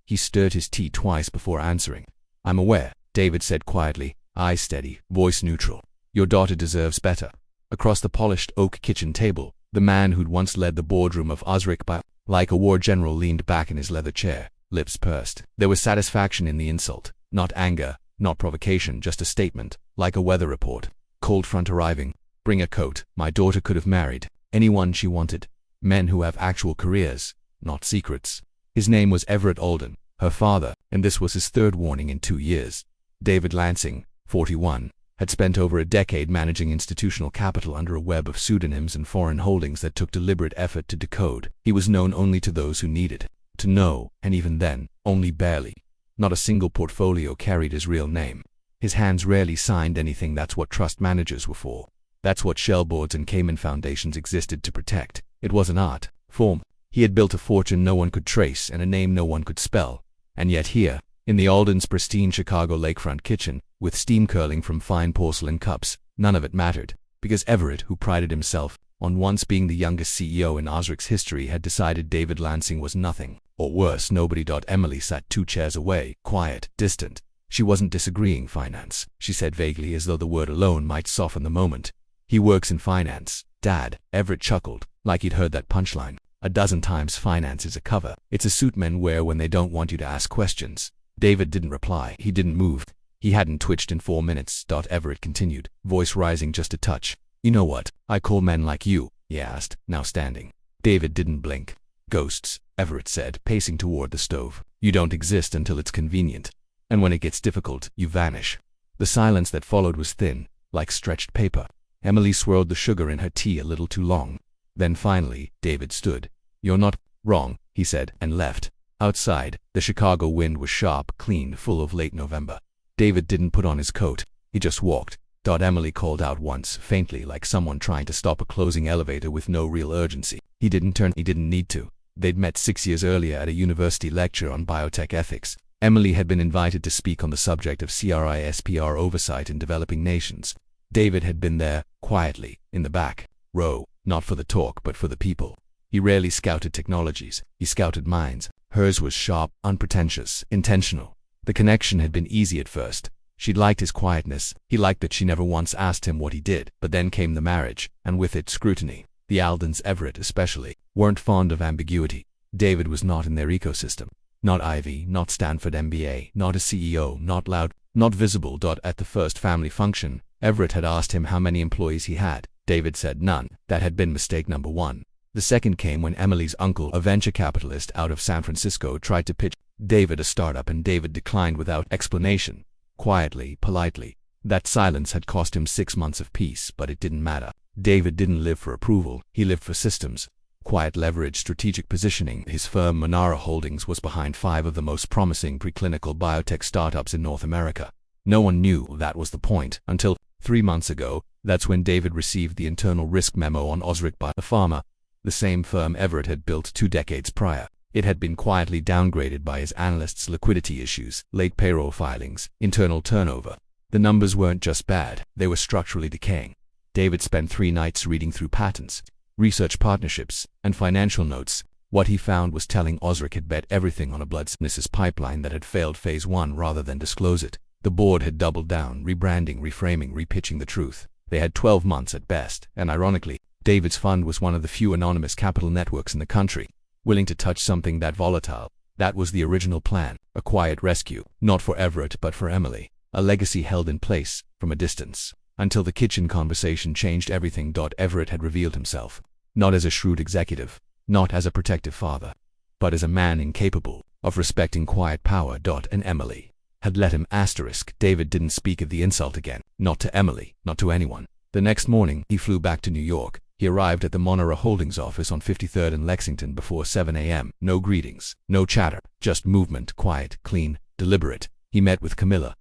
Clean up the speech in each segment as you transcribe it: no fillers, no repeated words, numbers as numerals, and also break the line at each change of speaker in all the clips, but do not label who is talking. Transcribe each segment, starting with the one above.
He stirred his tea twice before answering. "I'm aware," David said quietly, eyes steady, voice neutral. "Your daughter deserves better." Across the polished oak kitchen table, the man who'd once led the boardroom of Osric like a war general leaned back in his leather chair, lips pursed. There was satisfaction in the insult, not anger, not provocation, just a statement, like a weather report. "Cold front arriving. Bring a coat. My daughter could have married anyone she wanted. Men who have actual careers, not secrets." His name was Everett Alden, her father, and this was his third warning in 2 years. David Lansing, 41, had spent over a decade managing institutional capital under a web of pseudonyms and foreign holdings that took deliberate effort to decode. He was known only to those who needed to know, and even then, only barely. Not a single portfolio carried his real name. His hands rarely signed anything. That's what trust managers were for. That's what shell boards and Cayman foundations existed to protect. It was an art form. He had built a fortune no one could trace and a name no one could spell. And yet here, in the Alden's pristine Chicago lakefront kitchen, with steam curling from fine porcelain cups, none of it mattered, because Everett, who prided himself on once being the youngest CEO in Osric's history, had decided David Lansing was nothing, or worse, nobody. Emily sat 2 chairs away, quiet, distant. She wasn't disagreeing finance, she said vaguely, as though the word alone might soften the moment. "He works in finance, Dad." Everett chuckled, like he'd heard that punchline a dozen times. "Finance is a cover. It's a suit men wear when they don't want you to ask questions." David didn't reply. He didn't move. He hadn't twitched in 4 minutes. Everett continued, voice rising just a touch. "You know what I call men like you?" he asked, now standing. David didn't blink. "Ghosts," Everett said, pacing toward the stove. "You don't exist until it's convenient. And when it gets difficult, you vanish." The silence that followed was thin, like stretched paper. Emily swirled the sugar in her tea a little too long. Then finally, David stood. "You're not wrong," he said, and left. Outside, the Chicago wind was sharp, clean, full of late November. David didn't put on his coat. He just walked. Emily called out once, faintly, like someone trying to stop a closing elevator with no real urgency. He didn't turn. He didn't need to. They'd met 6 years earlier at a university lecture on biotech ethics. Emily had been invited to speak on the subject of CRISPR oversight in developing nations. David had been there, quietly, in the back row, not for the talk but for the people. He rarely scouted technologies. He scouted minds. Hers was sharp, unpretentious, intentional. The connection had been easy at first. She'd liked his quietness. He liked that she never once asked him what he did. But then came the marriage, and with it scrutiny. The Aldens, Everett especially, weren't fond of ambiguity. David was not in their ecosystem. Not Ivy, not Stanford MBA, not a CEO, not loud, not visible. At the first family function, Everett had asked him how many employees he had. David said none. That had been mistake number 1. The second came when Emily's uncle, a venture capitalist out of San Francisco, tried to pitch David a startup, and David declined without explanation. Quietly, politely. That silence had cost him 6 months of peace, but it didn't matter. David didn't live for approval. He lived for systems. Quiet leverage, strategic positioning. His firm, Manara Holdings, was behind 5 of the most promising preclinical biotech startups in North America. No one knew that was the point until 3 months ago. That's when David received the internal risk memo on Osric Biopharma, the same firm Everett had built 2 decades prior. It had been quietly downgraded by his analysts' liquidity issues, late payroll filings, internal turnover. The numbers weren't just bad, they were structurally decaying. David spent 3 nights reading through patents, research partnerships, and financial notes. What he found was telling. Osric had bet everything on a blood synthesis pipeline that had failed phase 1 rather than disclose it. The board had doubled down, rebranding, reframing, repitching the truth. They had 12 months at best, and ironically, David's fund was one of the few anonymous capital networks in the country willing to touch something that volatile. That was the original plan, a quiet rescue, not for Everett but for Emily, a legacy held in place, from a distance, until the kitchen conversation changed everything. Everett had revealed himself, not as a shrewd executive, not as a protective father, but as a man incapable of respecting quiet power. And Emily had let him. David didn't speak of the insult again, not to Emily, not to anyone. The next morning, he flew back to New York. He arrived at the Monera Holdings office on 53rd and Lexington before 7 a.m. No greetings, no chatter, just movement, quiet, clean, deliberate. He met with Camilla,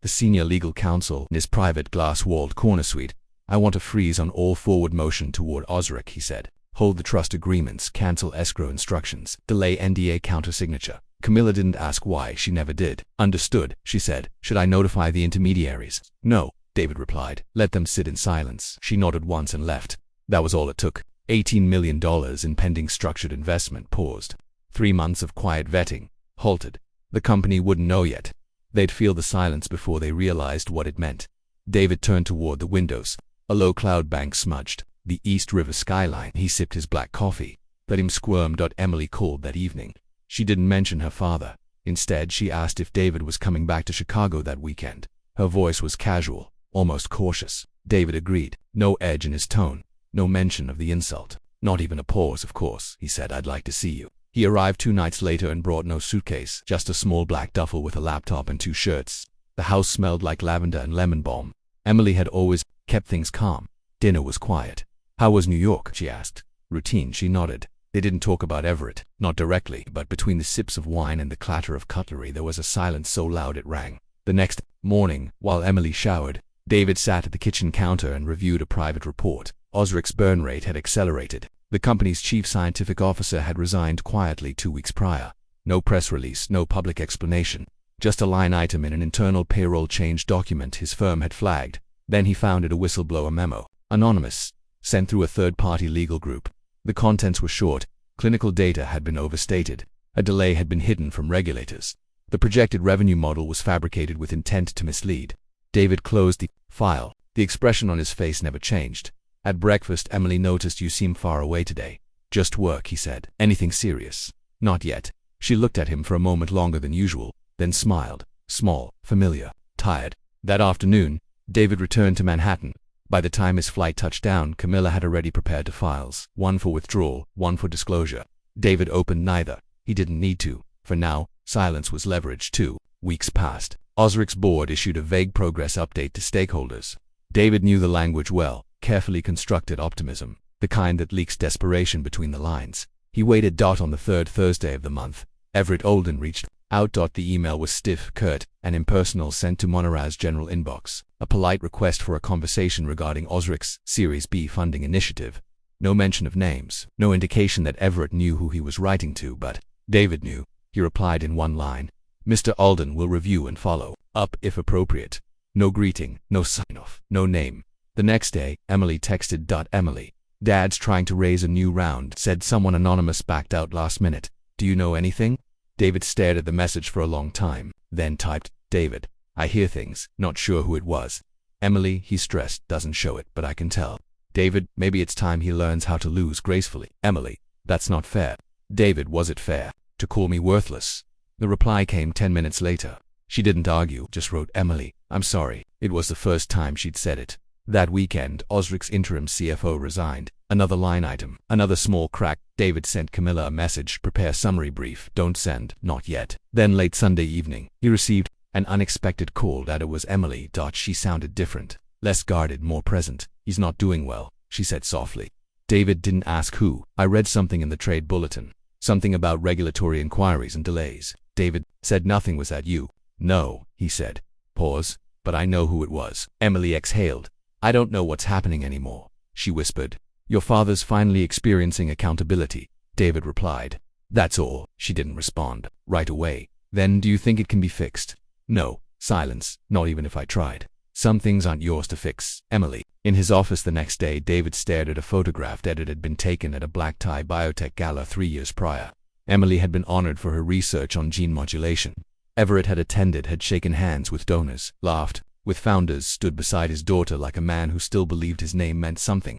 the senior legal counsel, in his private glass-walled corner suite. "I want a freeze on all forward motion toward Osric," he said. "Hold the trust agreements, cancel escrow instructions, delay NDA countersignature." Camilla didn't ask why. She never did. "Understood," she said. "Should I notify the intermediaries?" "No," David replied. "Let them sit in silence." She nodded once and left. That was all it took. $18 million in pending structured investment paused. 3 months of quiet vetting halted. The company wouldn't know yet. They'd feel the silence before they realized what it meant. David turned toward the windows. A low cloud bank smudged the East River skyline. He sipped his black coffee. Let him squirm. Emily called that evening. She didn't mention her father. Instead, she asked if David was coming back to Chicago that weekend. Her voice was casual, almost cautious. David agreed. No edge in his tone. No mention of the insult. Not even a pause. Of course, he said, I'd like to see you. He arrived 2 nights later and brought no suitcase, just a small black duffel with a laptop and 2 shirts. The house smelled like lavender and lemon balm. Emily had always kept things calm. Dinner was quiet. How was New York? She asked. Routine, she nodded. They didn't talk about Everett, not directly, but between the sips of wine and the clatter of cutlery there was a silence so loud it rang. The next morning, while Emily showered, David sat at the kitchen counter and reviewed a private report. Osric's burn rate had accelerated. The company's chief scientific officer had resigned quietly 2 weeks prior. No press release, no public explanation. Just a line item in an internal payroll change document his firm had flagged. Then he found it a whistleblower memo. Anonymous. Sent through a third-party legal group. The contents were short. Clinical data had been overstated. A delay had been hidden from regulators. The projected revenue model was fabricated with intent to mislead. David closed the file. The expression on his face never changed. At breakfast, Emily noticed, you seem far away today. Just work, he said. Anything serious? Not yet. She looked at him for a moment longer than usual, then smiled. Small, familiar, tired. That afternoon, David returned to Manhattan. By the time his flight touched down, Camilla had already prepared 2 files, one for withdrawal, one for disclosure. David opened neither. He didn't need to. For now, silence was leverage. 2 weeks passed. Osric's board issued a vague progress update to stakeholders. David knew the language well, carefully constructed optimism, the kind that leaks desperation between the lines. He waited. On the 3rd Thursday of the month, Everett Olden reached out. The email was stiff, curt, and impersonal, sent to Monoraz's general inbox. A polite request for a conversation regarding Osric's Series B funding initiative. No mention of names, no indication that Everett knew who he was writing to, but David knew. He replied in one line. Mr. Alden will review and follow up if appropriate. No greeting, no sign-off, no name. The next day, Emily texted. Emily, Dad's trying to raise a new round, said someone anonymous, backed out last minute. Do you know anything? David stared at the message for a long time, then typed, David, I hear things, not sure who it was. Emily, he stressed, doesn't show it, but I can tell. David, maybe it's time he learns how to lose gracefully. Emily, that's not fair. David, was it fair to call me worthless? The reply came 10 minutes later. She didn't argue, just wrote, Emily, I'm sorry. It was the first time she'd said it. That weekend, Osric's interim CFO resigned. Another line item, another small crack. David sent Camilla a message, prepare summary brief, don't send, not yet. Then late Sunday evening, he received an unexpected call. It was Emily. She sounded different, less guarded, more present. He's not doing well, she said softly. David didn't ask who. I read something in the trade bulletin. Something about regulatory inquiries and delays. David said, nothing. Was that you? No, he said. Pause. But I know who it was. Emily exhaled. I don't know what's happening anymore, she whispered. Your father's finally experiencing accountability, David replied. That's all. She didn't respond right away. Then, do you think it can be fixed? No. Silence. Not even if I tried. Some things aren't yours to fix, Emily. In his office the next day, David stared at a photograph that had been taken at a black-tie biotech gala 3 years prior. Emily had been honored for her research on gene modulation. Everett had attended, had shaken hands with donors, laughed with founders, stood beside his daughter like a man who still believed his name meant something.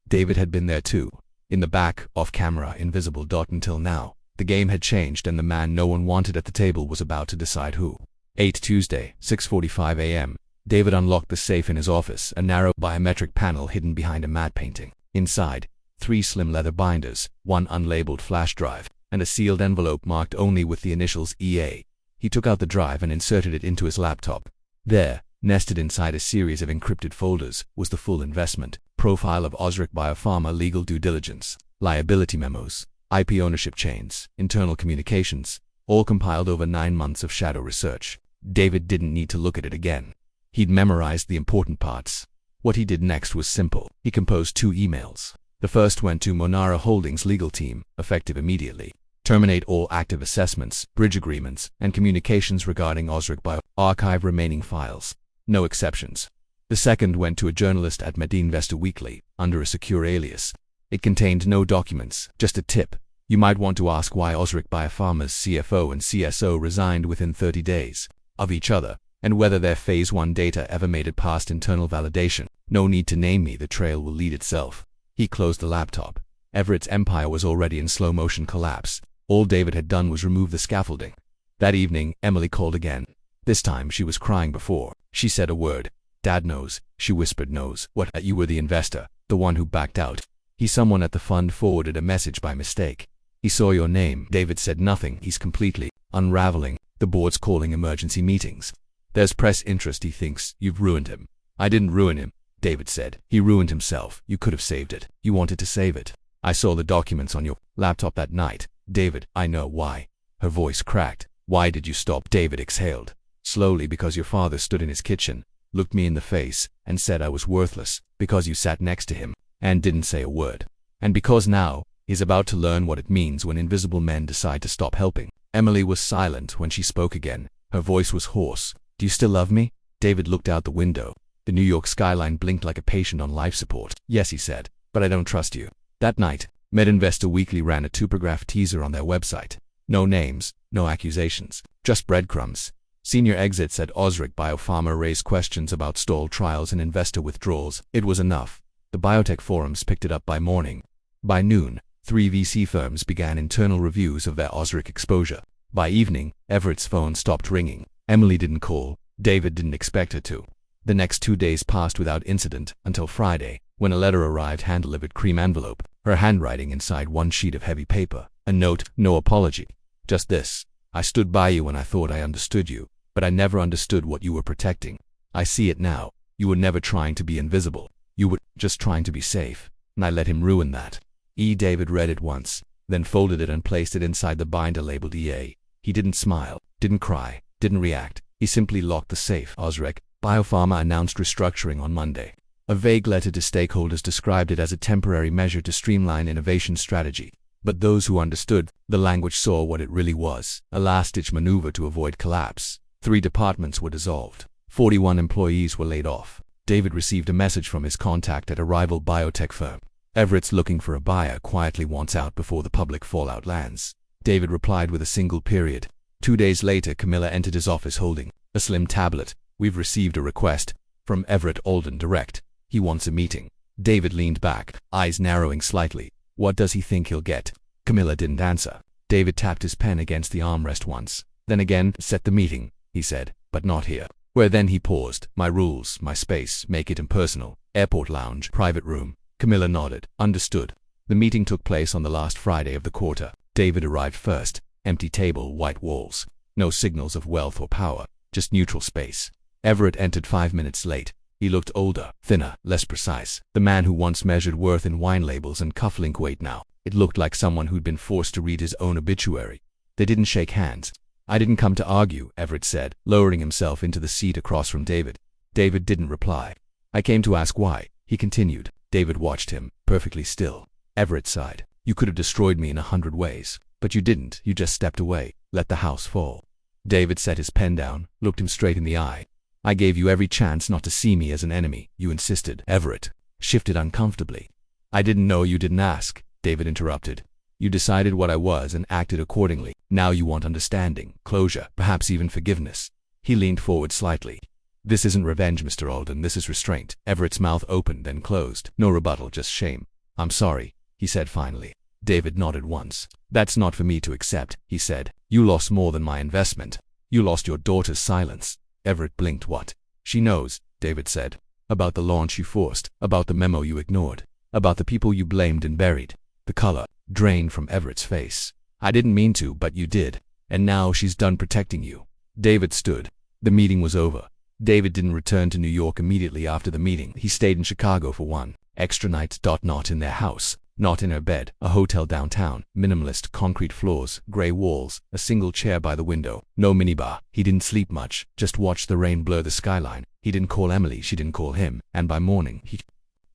David had been there too. In the back, off camera, invisible. Until now, the game had changed and the man no one wanted at the table was about to decide who. 8 Tuesday, 6:45 a.m. David unlocked the safe in his office, a narrow biometric panel hidden behind a matte painting. Inside, 3 slim leather binders, 1 unlabeled flash drive, and a sealed envelope marked only with the initials EA. He took out the drive and inserted it into his laptop. There, nested inside a series of encrypted folders, was the full investment profile of Osric Biopharma, legal due diligence, liability memos, IP ownership chains, internal communications, all compiled over 9 months of shadow research. David didn't need to look at it again. He'd memorized the important parts. What he did next was simple. He composed 2 emails. The first went to Monara Holdings legal team, effective immediately. Terminate all active assessments, bridge agreements, and communications regarding Osric Bio. Archive remaining files. No exceptions. The second went to a journalist at Medinvestor Weekly, under a secure alias. It contained no documents, just a tip. You might want to ask why Osric Biopharma's CFO and CSO resigned within 30 days of each other, and whether their Phase 1 data ever made it past internal validation. No need to name me, the trail will lead itself. He closed the laptop. Everett's empire was already in slow-motion collapse. All David had done was remove the scaffolding. That evening, Emily called again. This time she was crying before she said a word. Dad knows, she whispered. Knows what? You were the investor, the one who backed out. Someone at the fund forwarded a message by mistake. He saw your name. David said nothing. He's completely unraveling. The board's calling emergency meetings. There's press interest. He thinks you've ruined him. I didn't ruin him, David said. He ruined himself. You could have saved it. You wanted to save it. I saw the documents on your laptop that night. David, I know why. Her voice cracked. Why did you stop? David exhaled slowly. Because your father stood in his kitchen, looked me in the face, and said I was worthless. Because you sat next to him and didn't say a word. And because now he's about to learn what it means when invisible men decide to stop helping. Emily was silent when she spoke again. Her voice was hoarse. Do you still love me? David looked out the window. The New York skyline blinked like a patient on life support. Yes, he said, but I don't trust you. That night, MedInvestor Weekly ran a 2-paragraph teaser on their website. No names, no accusations, just breadcrumbs. Senior exit said Osric Biopharma raised questions about stalled trials and investor withdrawals. It was enough. The biotech forums picked it up by morning. By noon, 3 VC firms began internal reviews of their Osric exposure. By evening, Everett's phone stopped ringing. Emily didn't call. David didn't expect her to. The next 2 days passed without incident until Friday, when a letter arrived, hand-delivered, cream envelope, her handwriting inside one sheet of heavy paper. A note, no apology. Just this. I stood by you when I thought I understood you, but I never understood what you were protecting. I see it now. You were never trying to be invisible. You were just trying to be safe, and I let him ruin that. David read it once, then folded it and placed it inside the binder labeled EA. He didn't smile, didn't cry, didn't react. He simply locked the safe. Osric Biopharma announced restructuring on Monday. A vague letter to stakeholders described it as a temporary measure to streamline innovation strategy. But those who understood the language saw what it really was, a last-ditch maneuver to avoid collapse. 3 departments were dissolved. 41 employees were laid off. David received a message from his contact at a rival biotech firm. Everett's looking for a buyer, quietly wants out before the public fallout lands. David replied with a single period. 2 days later, Camilla entered his office holding a slim tablet. We've received a request from Everett Alden Direct. He wants a meeting. David leaned back, eyes narrowing slightly. What does he think he'll get? Camilla didn't answer. David tapped his pen against the armrest once, then again. Set the meeting, he said, but not here. Where? Then he paused. My rules, my space, make it impersonal. Airport lounge, private room. Camilla nodded. Understood. The meeting took place on the last Friday of the quarter. David arrived first. Empty table, white walls. No signals of wealth or power, just neutral space. Everett entered 5 minutes late. He looked older, thinner, less precise. The man who once measured worth in wine labels and cufflink weight now. It looked like someone who'd been forced to read his own obituary. They didn't shake hands. I didn't come to argue, Everett said, lowering himself into the seat across from David. David didn't reply. I came to ask why, he continued. David watched him, perfectly still. Everett sighed. You could have destroyed me in 100 ways, but you didn't. You just stepped away, let the house fall. David set his pen down, looked him straight in the eye. I gave you every chance not to see me as an enemy, you insisted. Everett shifted uncomfortably. I didn't know. You didn't ask, David interrupted. You decided what I was and acted accordingly. Now you want understanding, closure, perhaps even forgiveness. He leaned forward slightly. This isn't revenge, Mr. Alden, this is restraint. Everett's mouth opened, then closed. No rebuttal, just shame. I'm sorry, he said finally. David nodded once. That's not for me to accept, he said. You lost more than my investment. You lost your daughter's silence. Everett blinked. What? She knows, David said. About the launch you forced, about the memo you ignored, about the people you blamed and buried. The color drained from Everett's face. I didn't mean to, but you did. And now she's done protecting you. David stood. The meeting was over. David didn't return to New York immediately after the meeting. He stayed in Chicago for one extra night. Not in their house, not in her bed. A hotel downtown, minimalist, concrete floors, gray walls, a single chair by the window. No minibar. He didn't sleep much, just watched the rain blur the skyline. He didn't call Emily, she didn't call him, and by morning he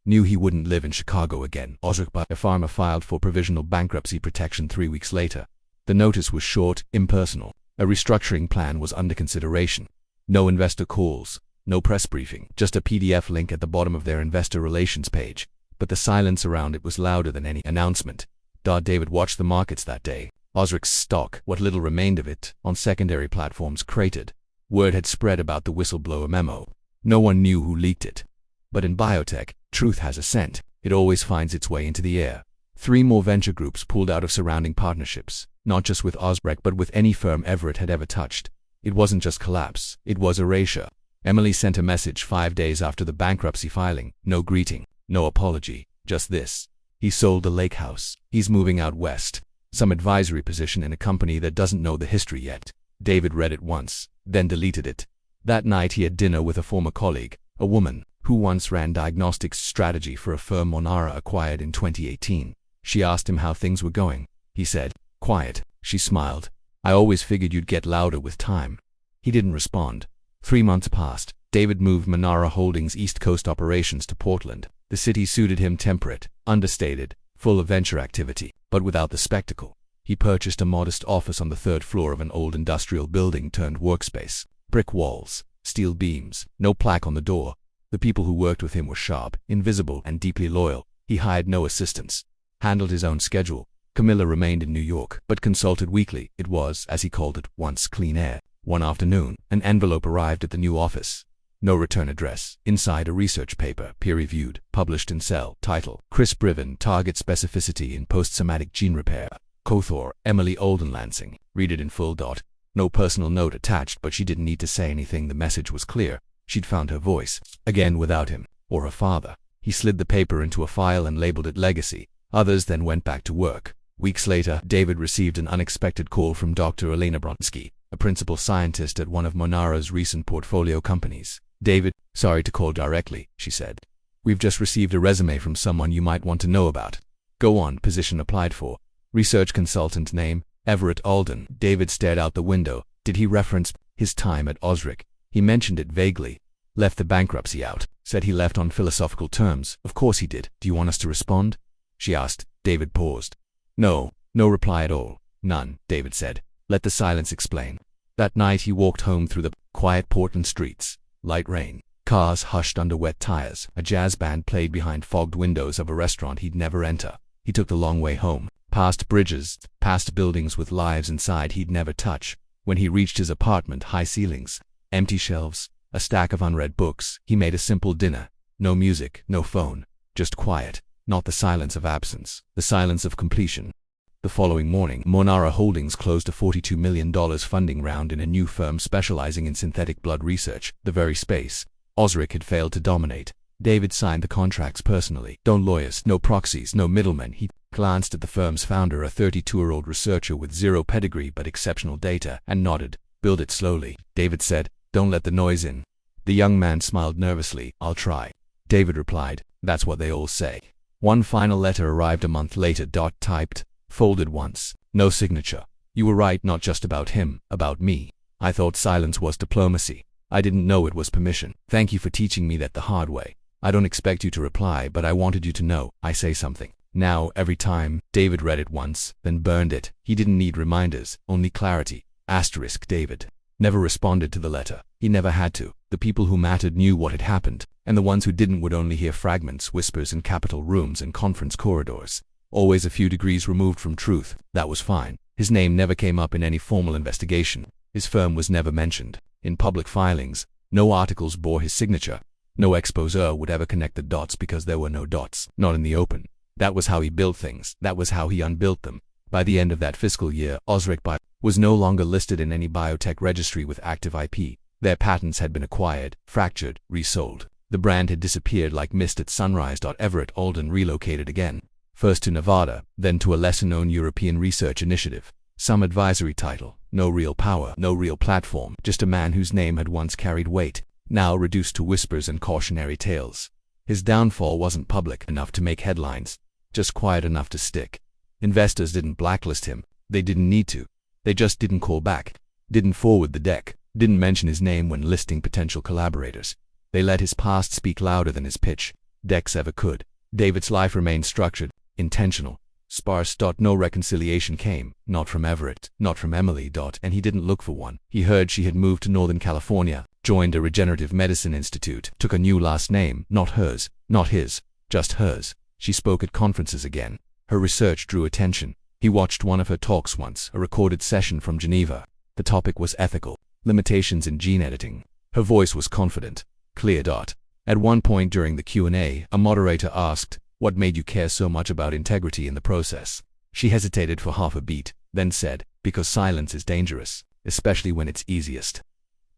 knew he wouldn't live in Chicago again. Osric Biopharma filed for provisional bankruptcy protection 3 weeks later. The notice was short, impersonal. A restructuring plan was under consideration. No investor calls, no press briefing, just a PDF link at the bottom of their investor relations page. But the silence around it was louder than any announcement. David watched the markets that day. Osric's stock, what little remained of it, on secondary platforms cratered. Word had spread about the whistleblower memo. No one knew who leaked it. But in biotech, truth has a scent. It always finds its way into the air. 3 more venture groups pulled out of surrounding partnerships, not just with Osric but with any firm Everett had ever touched. It wasn't just collapse, it was erasure. Emily sent a message 5 days after the bankruptcy filing. No greeting, no apology, just this. He sold the lake house. He's moving out west. Some advisory position in a company that doesn't know the history yet. David read it once, then deleted it. That night he had dinner with a former colleague, a woman, who once ran diagnostics strategy for a firm Monara acquired in 2018. She asked him how things were going. He said, "Quiet." She smiled. "I always figured you'd get louder with time." He didn't respond. 3 months passed. David moved Monara Holdings' East Coast operations to Portland. The city suited him, temperate, understated, full of venture activity, but without the spectacle. He purchased a modest office on the 3rd floor of an old industrial building turned workspace. Brick walls, steel beams, no plaque on the door. The people who worked with him were sharp, invisible, and deeply loyal. He hired no assistants. Handled his own schedule. Camilla remained in New York, but consulted weekly. It was, as he called it, once clean air. One afternoon, an envelope arrived at the new office. No return address. Inside, a research paper, peer-reviewed, published in Cell. Title: Chris Briven, Target Specificity in Post-Somatic Gene Repair. Kothor, Emily Olden Lansing. Read it in full. No personal note attached, but she didn't need to say anything. The message was clear. She'd found her voice. Again without him. Or her father. He slid the paper into a file and labeled it Legacy. Others then went back to work. Weeks later, David received an unexpected call from Dr. Elena Bronsky, a principal scientist at one of Monara's recent portfolio companies. "David, sorry to call directly," she said. "We've just received a resume from someone you might want to know about." "Go on." Position applied for. Research consultant name, Everett Alden. David stared out the window. Did he reference his time at Osric? He mentioned it vaguely. Left the bankruptcy out. Said he left on philosophical terms. Of course he did. "Do you want us to respond?" she asked. David paused. No reply at all. "None," David said. "Let the silence explain." That night he walked home through the quiet Portland streets. Light rain. Cars hushed under wet tires. A jazz band played behind fogged windows of a restaurant he'd never enter. He took the long way home. Past bridges, past buildings with lives inside he'd never touch. When he reached his apartment, high ceilings, empty shelves, a stack of unread books. He made a simple dinner. No music, no phone. Just quiet. Not the silence of absence. The silence of completion. The following morning, Monara Holdings closed a $42 million funding round in a new firm specializing in synthetic blood research, the very space Osric had failed to dominate. David signed the contracts personally. No lawyers, no proxies, no middlemen. He glanced at the firm's founder, a 32-year-old researcher with zero pedigree but exceptional data, and nodded. "Build it slowly," David said. "Don't let the noise in." The young man smiled nervously. "I'll try." David replied, "That's what they all say." One final letter arrived a month later. Typed, folded once. No signature. "You were right, not just about him, about me. I thought silence was diplomacy. I didn't know it was permission. Thank you for teaching me that the hard way. I don't expect you to reply, but I wanted you to know I say something. Now, every time." David read it once, then burned it. He didn't need reminders, only clarity. Asterisk. David never responded to the letter. He never had to. The people who mattered knew what had happened, and the ones who didn't would only hear fragments, whispers in Capitol rooms and conference corridors. Always a few degrees removed from truth. That was fine. His name never came up in any formal investigation. His firm was never mentioned. In public filings, no articles bore his signature. No exposeur would ever connect the dots because there were no dots, not in the open. That was how he built things. That was how he unbuilt them. By the end of that fiscal year, Osric was no longer listed in any biotech registry with active IP. Their patents had been acquired, fractured, resold. The brand had disappeared like mist at sunrise. Everett Alden relocated again. First to Nevada, then to a lesser-known European research initiative. Some advisory title. No real power, no real platform. Just a man whose name had once carried weight, now reduced to whispers and cautionary tales. His downfall wasn't public enough to make headlines, just quiet enough to stick. Investors didn't blacklist him. They didn't need to. They just didn't call back, didn't forward the deck, didn't mention his name when listing potential collaborators. They let his past speak louder than his pitch decks ever could. David's life remained structured, intentional, sparse. No reconciliation came, not from Everett, not from Emily. And he didn't look for one. He heard she had moved to Northern California, joined a regenerative medicine institute, took a new last name, not hers, not his, just hers. She spoke at conferences again. Her research drew attention. He watched one of her talks once, a recorded session from Geneva. The topic was ethical limitations in gene editing. Her voice was confident, clear. At one point during the Q&A, a moderator asked, "What made you care so much about integrity in the process?" She hesitated for half a beat, then said, "Because silence is dangerous, especially when it's easiest."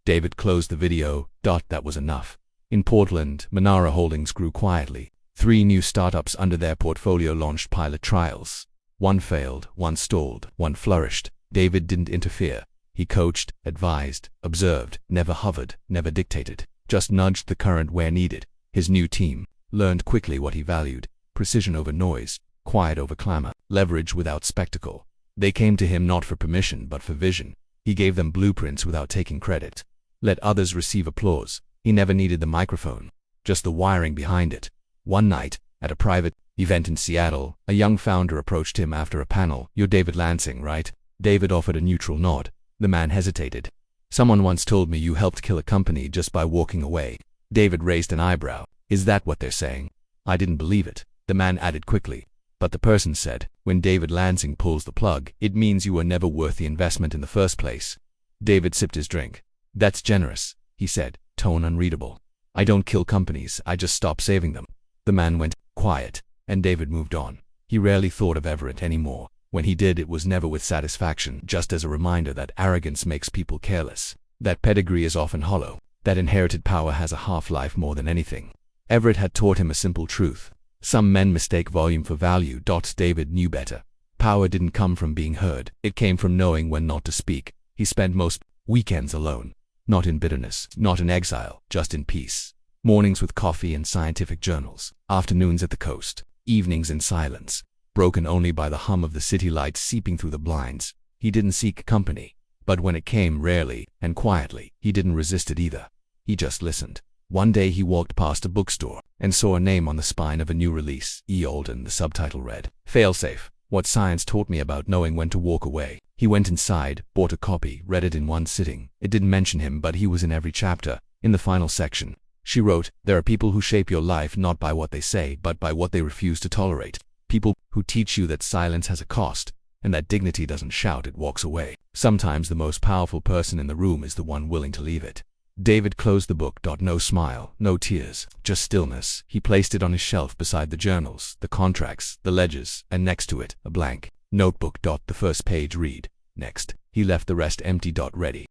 David closed the video. That was enough. In Portland, Manara Holdings grew quietly. 3 new startups under their portfolio launched pilot trials. One failed, one stalled, one flourished. David didn't interfere. He coached, advised, observed, never hovered, never dictated, just nudged the current where needed. His new team learned quickly what he valued: precision over noise, quiet over clamor, leverage without spectacle. They came to him not for permission but for vision. He gave them blueprints without taking credit. Let others receive applause. He never needed the microphone, just the wiring behind it. One night, at a private event in Seattle, a young founder approached him after a panel. "You're David Lansing, right?" David offered a neutral nod. The man hesitated. "Someone once told me you helped kill a company just by walking away." David raised an eyebrow. "Is that what they're saying?" "I didn't believe it." The man added quickly. "But the person said, when David Lansing pulls the plug, it means you were never worth the investment in the first place." David sipped his drink. "That's generous," he said, tone unreadable. "I don't kill companies, I just stop saving them." The man went quiet, and David moved on. He rarely thought of Everett anymore. When he did, it was never with satisfaction, just as a reminder that arrogance makes people careless, that pedigree is often hollow, that inherited power has a half-life more than anything. Everett had taught him a simple truth. Some men mistake volume for value. David knew better. Power didn't come from being heard. It came from knowing when not to speak. He spent most weekends alone. Not in bitterness, not in exile, just in peace. Mornings with coffee and scientific journals. Afternoons at the coast. Evenings in silence, broken only by the hum of the city lights seeping through the blinds. He didn't seek company. But when it came, rarely and quietly, he didn't resist it either. He just listened. One day he walked past a bookstore and saw a name on the spine of a new release. E. Alden. The subtitle read, "Failsafe: What Science Taught Me About Knowing When to Walk Away." He went inside, bought a copy, read it in one sitting. It didn't mention him, but he was in every chapter. In the final section, she wrote, "There are people who shape your life not by what they say, but by what they refuse to tolerate. People who teach you that silence has a cost, and that dignity doesn't shout, it walks away. Sometimes the most powerful person in the room is the one willing to leave it." David closed the book. No smile, no tears, just stillness. He placed it on his shelf beside the journals, the contracts, the ledgers, and next to it, a blank notebook. The first page read, "Next." He left the rest empty. Ready.